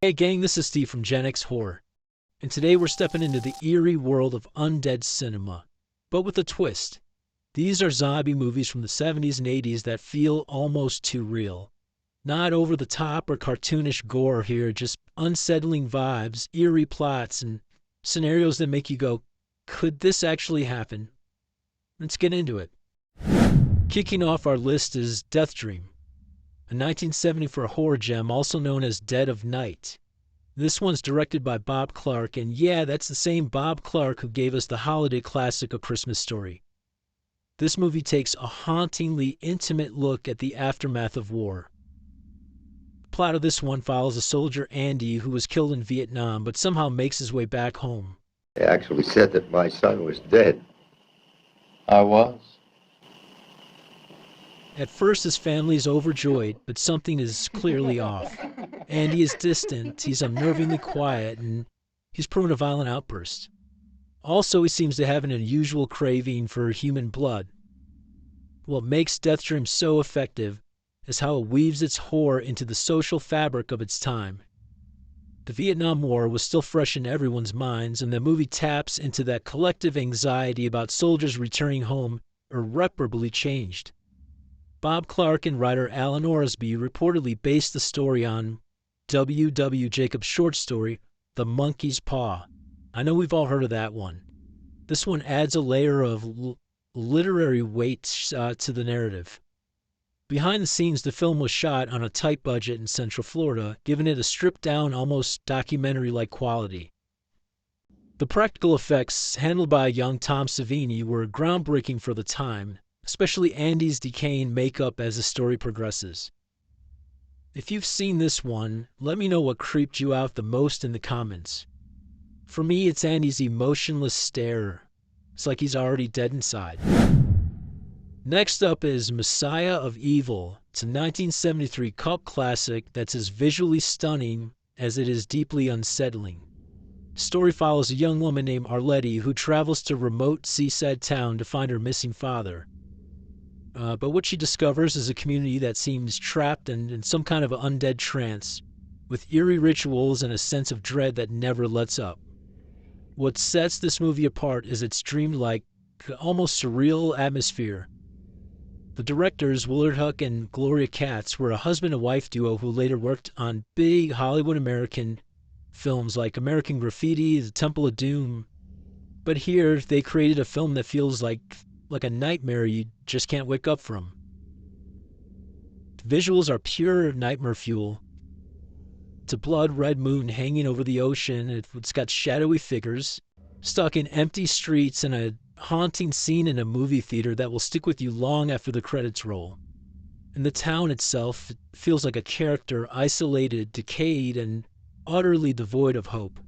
Hey gang, this is Steve from Gen X Horror, and today we're stepping into the eerie world of undead cinema, but with a twist. These are zombie movies from the 70s and 80s that feel almost too real. Not over the top or cartoonish gore here, just unsettling vibes, eerie plots, and scenarios that make you go, could this actually happen? Let's get into it. Kicking off our list is Deathdream, a 1974 horror gem also known as Dead of Night. This one's directed by Bob Clark, and yeah, that's the same Bob Clark who gave us the holiday classic A Christmas Story. This movie takes a hauntingly intimate look at the aftermath of war. The plot of this one follows a soldier, Andy, who was killed in Vietnam but somehow makes his way back home. They actually said that my son was dead. I was. At first, his family is overjoyed, but something is clearly off. Andy is distant, he's unnervingly quiet, and he's prone to violent outbursts. Also, he seems to have an unusual craving for human blood. What makes Deathdream so effective is how it weaves its horror into the social fabric of its time. The Vietnam War was still fresh in everyone's minds, and the movie taps into that collective anxiety about soldiers returning home irreparably changed. Bob Clark and writer Alan Orsby reportedly based the story on W. W. Jacobs' short story, The Monkey's Paw. I know we've all heard of that one. This one adds a layer of literary weight to the narrative. Behind the scenes, the film was shot on a tight budget in Central Florida, giving it a stripped-down, almost documentary-like quality. The practical effects, handled by young Tom Savini, were groundbreaking for the time, especially Andy's decaying makeup as the story progresses. If you've seen this one, let me know what creeped you out the most in the comments. For me, it's Andy's emotionless stare. It's like he's already dead inside. Next up is Messiah of Evil. It's a 1973 cult classic that's as visually stunning as it is deeply unsettling. The story follows a young woman named Arletty who travels to a remote seaside town to find her missing father. But what she discovers is a community that seems trapped in some kind of undead trance, with eerie rituals and a sense of dread that never lets up. What sets this movie apart is its dreamlike, almost surreal atmosphere. The directors, Willard Huck and Gloria Katz, were a husband and wife duo who later worked on big Hollywood American films like American Graffiti, The Temple of Doom. But here, they created a film that feels like a nightmare you just can't wake up from. The visuals are pure nightmare fuel. It's a blood-red moon hanging over the ocean. It's got shadowy figures stuck in empty streets and a haunting scene in a movie theater that will stick with you long after the credits roll. And the town itself feels like a character, isolated, decayed, and utterly devoid of hope.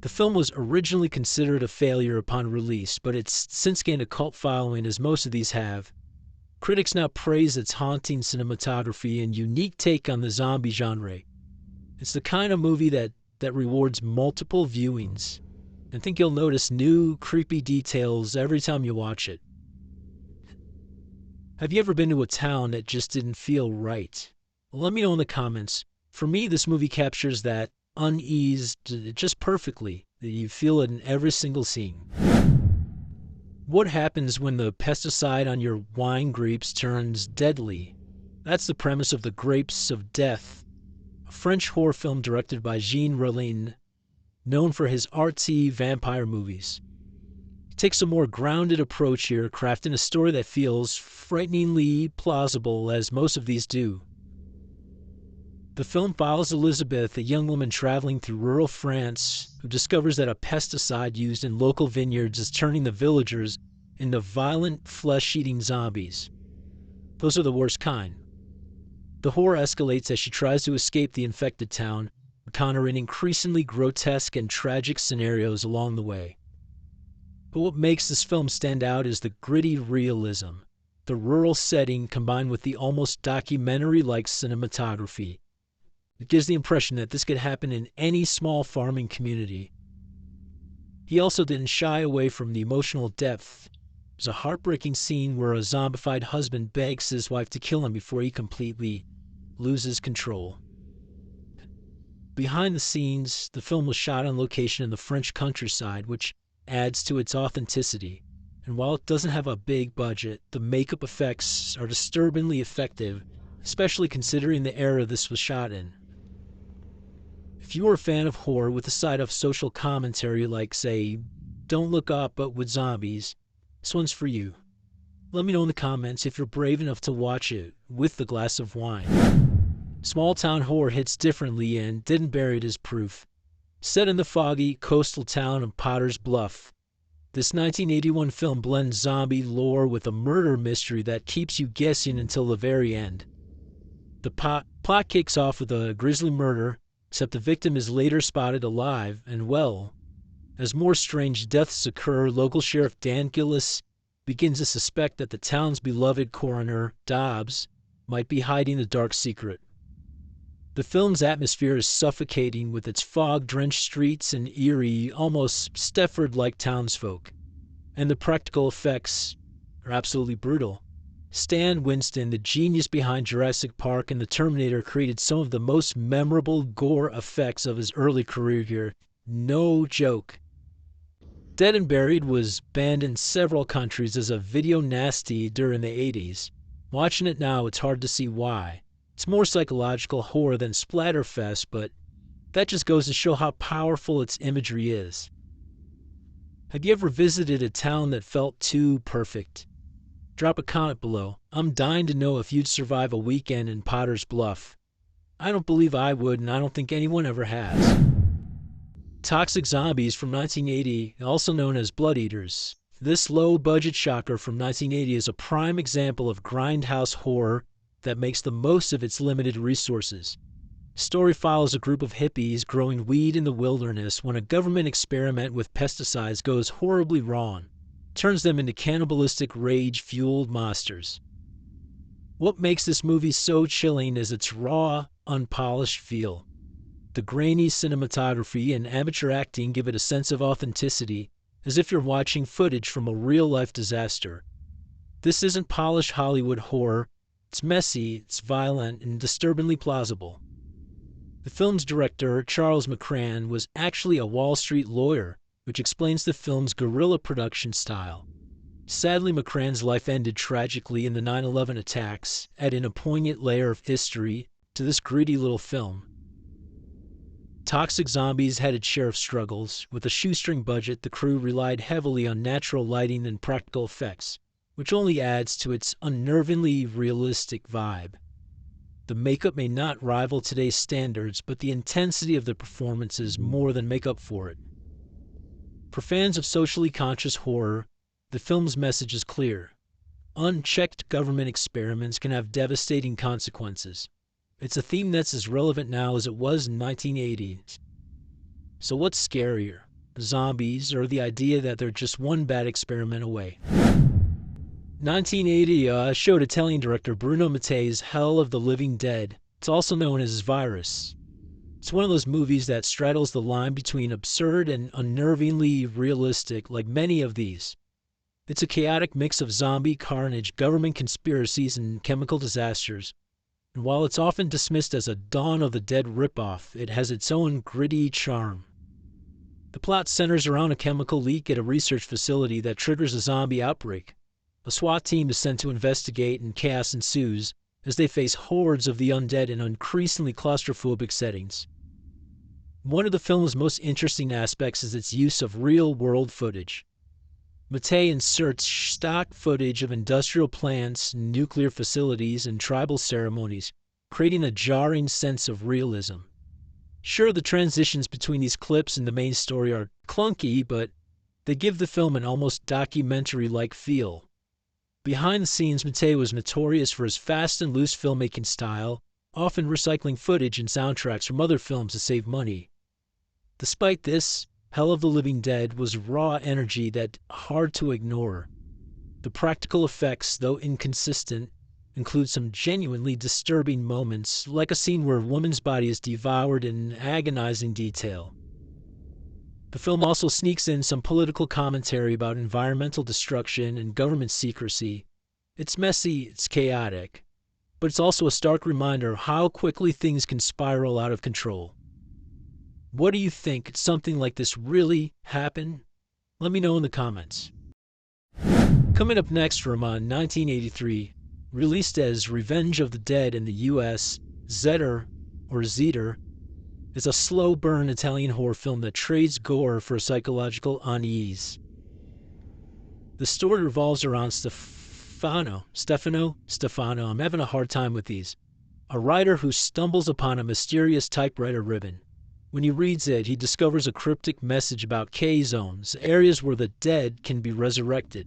The film was originally considered a failure upon release, but it's since gained a cult following, as most of these have. Critics now praise its haunting cinematography and unique take on the zombie genre. It's the kind of movie that rewards multiple viewings. I think you'll notice new, creepy details every time you watch it. Have you ever been to a town that just didn't feel right? Well, let me know in the comments. For me, this movie captures that unease just perfectly. You feel it in every single scene. What happens when the pesticide on your wine grapes turns deadly? That's the premise of The Grapes of Death, a French horror film directed by Jean Rollin, known for his artsy vampire movies. He takes a more grounded approach here, crafting a story that feels frighteningly plausible, as most of these do. The film follows Elizabeth, a young woman traveling through rural France who discovers that a pesticide used in local vineyards is turning the villagers into violent, flesh-eating zombies. Those are the worst kind. The horror escalates as she tries to escape the infected town, encountering increasingly grotesque and tragic scenarios along the way. But what makes this film stand out is the gritty realism, the rural setting combined with the almost documentary-like cinematography. It gives the impression that this could happen in any small farming community. He also didn't shy away from the emotional depth. There's a heartbreaking scene where a zombified husband begs his wife to kill him before he completely loses control. Behind the scenes, the film was shot on location in the French countryside, which adds to its authenticity. And while it doesn't have a big budget, the makeup effects are disturbingly effective, especially considering the era this was shot in. If you are a fan of horror with a side of social commentary like, say, Don't Look Up but with zombies, this one's for you. Let me know in the comments if you're brave enough to watch it with a glass of wine. Small town horror hits differently, and Dead and Buried is proof. Set in the foggy coastal town of Potter's Bluff, this 1981 film blends zombie lore with a murder mystery that keeps you guessing until the very end. The plot kicks off with a grisly murder, except the victim is later spotted alive and well. As more strange deaths occur, local Sheriff Dan Gillis begins to suspect that the town's beloved coroner, Dobbs, might be hiding a dark secret. The film's atmosphere is suffocating with its fog-drenched streets and eerie, almost Stepford-like townsfolk. And the practical effects are absolutely brutal. Stan Winston, the genius behind Jurassic Park and The Terminator, created some of the most memorable gore effects of his early career here. No joke. Dead and Buried was banned in several countries as a video nasty during the 80s. Watching it now, it's hard to see why. It's more psychological horror than splatterfest, but that just goes to show how powerful its imagery is. Have you ever visited a town that felt too perfect? Drop a comment below. I'm dying to know if you'd survive a weekend in Potter's Bluff. I don't believe I would, and I don't think anyone ever has. Toxic Zombies from 1980, also known as Blood Eaters. This low-budget shocker from 1980 is a prime example of grindhouse horror that makes the most of its limited resources. Story follows a group of hippies growing weed in the wilderness when a government experiment with pesticides goes horribly wrong, turns them into cannibalistic rage-fueled monsters. What makes this movie so chilling is its raw, unpolished feel. The grainy cinematography and amateur acting give it a sense of authenticity, as if you're watching footage from a real-life disaster. This isn't polished Hollywood horror. It's messy, it's violent, and disturbingly plausible. The film's director, Charles McCran, was actually a Wall Street lawyer, which explains the film's guerrilla production style. Sadly, McCran's life ended tragically in the 9/11 attacks, adding a poignant layer of history to this gritty little film. Toxic Zombies had its share of struggles. With a shoestring budget, the crew relied heavily on natural lighting and practical effects, which only adds to its unnervingly realistic vibe. The makeup may not rival today's standards, but the intensity of the performances more than make up for it. For fans of socially conscious horror, the film's message is clear. Unchecked government experiments can have devastating consequences. It's a theme that's as relevant now as it was in 1980s. So what's scarier, zombies or the idea that they're just one bad experiment away? 1980 showed Italian director Bruno Mattei's Hell of the Living Dead. It's also known as Virus. It's one of those movies that straddles the line between absurd and unnervingly realistic, like many of these. It's a chaotic mix of zombie carnage, government conspiracies, and chemical disasters. And while it's often dismissed as a Dawn of the Dead ripoff, it has its own gritty charm. The plot centers around a chemical leak at a research facility that triggers a zombie outbreak. A SWAT team is sent to investigate, and chaos ensues as they face hordes of the undead in increasingly claustrophobic settings. One of the film's most interesting aspects is its use of real-world footage. Mattei inserts stock footage of industrial plants, nuclear facilities, and tribal ceremonies, creating a jarring sense of realism. Sure, the transitions between these clips and the main story are clunky, but they give the film an almost documentary-like feel. Behind the scenes, Mattei was notorious for his fast and loose filmmaking style, often recycling footage and soundtracks from other films to save money. Despite this, Hell of the Living Dead was raw energy that's hard to ignore. The practical effects, though inconsistent, include some genuinely disturbing moments, like a scene where a woman's body is devoured in agonizing detail. The film also sneaks in some political commentary about environmental destruction and government secrecy. It's messy, it's chaotic, but it's also a stark reminder of how quickly things can spiral out of control. What do you think? Could something like this really happen? Let me know in the comments. Coming up next from 1983, released as Revenge of the Dead in the US, Zeder, or Zeder, is a slow-burn Italian horror film that trades gore for psychological unease. The story revolves around Stefano, I'm having a hard time with these, a writer who stumbles upon a mysterious typewriter ribbon. When he reads it, he discovers a cryptic message about K-zones, areas where the dead can be resurrected.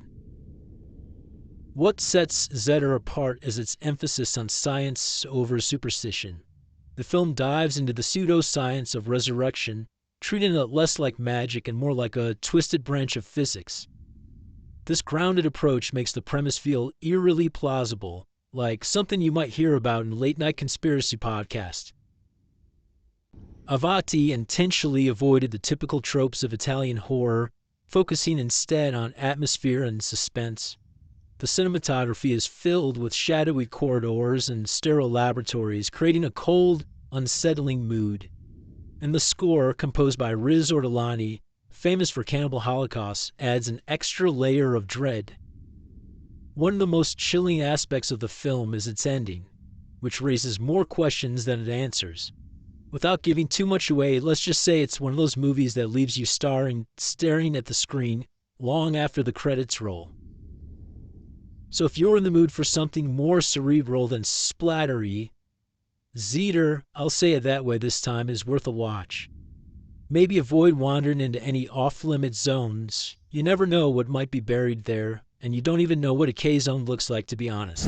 What sets Zeder apart is its emphasis on science over superstition. The film dives into the pseudoscience of resurrection, treating it less like magic and more like a twisted branch of physics. This grounded approach makes the premise feel eerily plausible, like something you might hear about in late-night conspiracy podcasts. Avati intentionally avoided the typical tropes of Italian horror, focusing instead on atmosphere and suspense. The cinematography is filled with shadowy corridors and sterile laboratories, creating a cold, unsettling mood. And the score, composed by Riz Ortolani, famous for Cannibal Holocaust, adds an extra layer of dread. One of the most chilling aspects of the film is its ending, which raises more questions than it answers. Without giving too much away, let's just say it's one of those movies that leaves you staring at the screen long after the credits roll. So if you're in the mood for something more cerebral than splattery, Zeder, I'll say it that way this time, is worth a watch. Maybe avoid wandering into any off-limit zones. You never know what might be buried there, and you don't even know what a K-zone looks like, to be honest.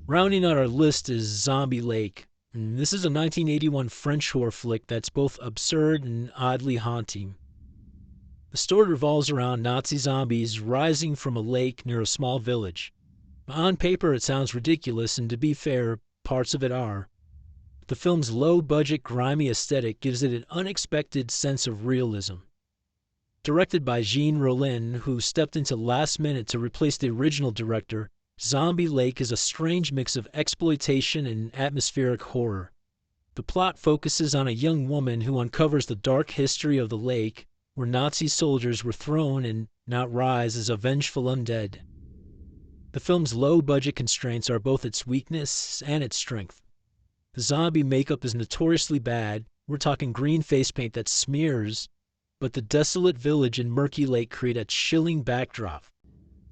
Rounding out our list is Zombie Lake. And this is a 1981 French horror flick that's both absurd and oddly haunting. The story revolves around Nazi zombies rising from a lake near a small village. On paper, it sounds ridiculous, and to be fair, parts of it are. The film's low-budget, grimy aesthetic gives it an unexpected sense of realism. Directed by Jean Rollin, who stepped into last minute to replace the original director, Zombie Lake is a strange mix of exploitation and atmospheric horror. The plot focuses on a young woman who uncovers the dark history of the lake, where Nazi soldiers were thrown and now rise as a vengeful undead. The film's low-budget constraints are both its weakness and its strength. The zombie makeup is notoriously bad. We're talking green face paint that smears, but the desolate village and murky lake create a chilling backdrop.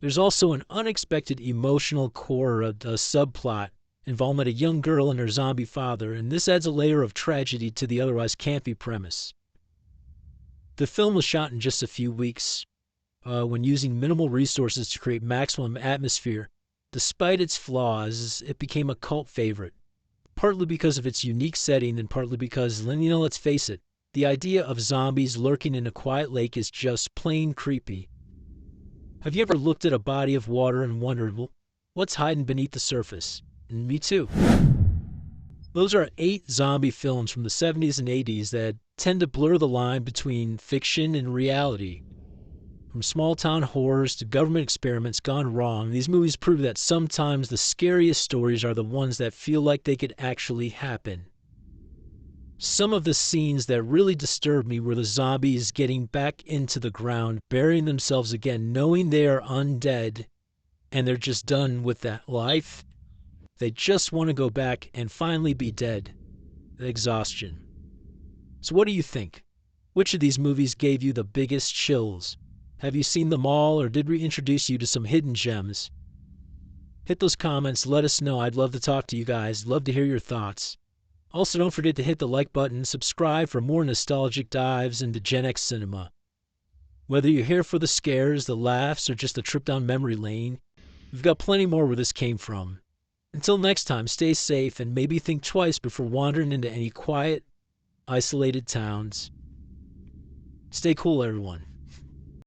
There's also an unexpected emotional core of the subplot involving a young girl and her zombie father, and this adds a layer of tragedy to the otherwise campy premise. The film was shot in just a few weeks, when using minimal resources to create maximum atmosphere. Despite its flaws, it became a cult favorite, partly because of its unique setting and partly because, let's face it, the idea of zombies lurking in a quiet lake is just plain creepy. Have you ever looked at a body of water and wondered, well, what's hiding beneath the surface? And me too. Those are 8 zombie films from the 70s and 80s that tend to blur the line between fiction and reality. From small-town horrors to government experiments gone wrong, these movies prove that sometimes the scariest stories are the ones that feel like they could actually happen. Some of the scenes that really disturbed me were the zombies getting back into the ground, burying themselves again, knowing they are undead, and they're just done with that life. They just want to go back and finally be dead. The exhaustion. So what do you think? Which of these movies gave you the biggest chills? Have you seen them all, or did we introduce you to some hidden gems? Hit those comments, let us know. I'd love to talk to you guys. Love to hear your thoughts. Also, don't forget to hit the like button, subscribe for more nostalgic dives into Gen X cinema. Whether you're here for the scares, the laughs, or just a trip down memory lane, we've got plenty more where this came from. Until next time, stay safe and maybe think twice before wandering into any quiet, isolated towns. Stay cool, everyone.